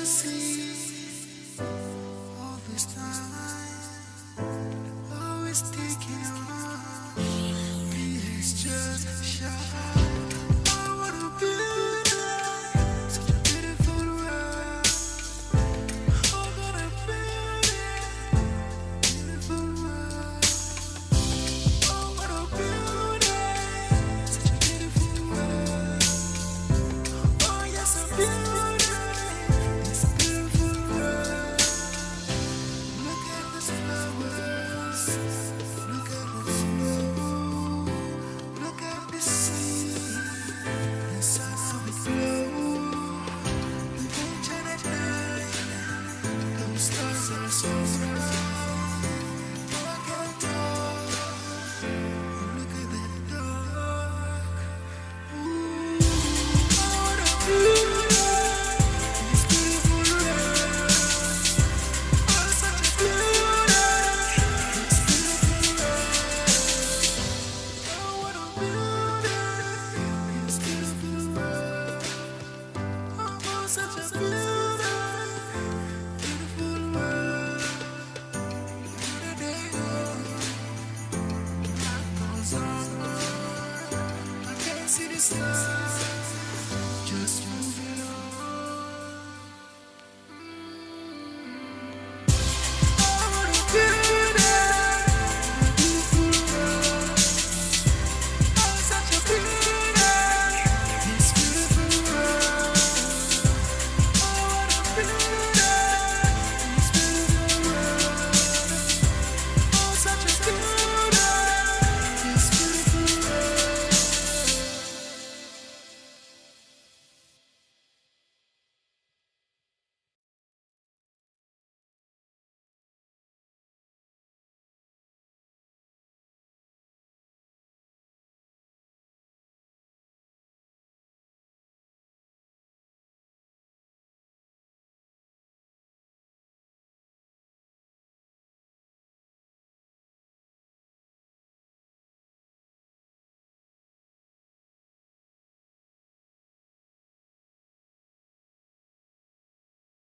see all this time, always taking on. It's just shy. I wanna build it, such a beautiful world. I'm gonna build it, beautiful world. I wanna build it, such a beautiful world. Oh yes, I'm building this beautiful world. Look at these flowers, look at the snow, look at the sea, the sun of the glow. The moon at night, those stars are so bright. Look at the dark, look at the dark. Ooh, I wanna build this beautiful world. Oh, such a beauty, this beautiful world. I wanna build this beautiful world. Oh, such a beauty, beautiful world. The day life goes on. I can't see the sun, just moving on. I wanna build a beautiful world. Oh, such a beauty, this beautiful world. I wanna build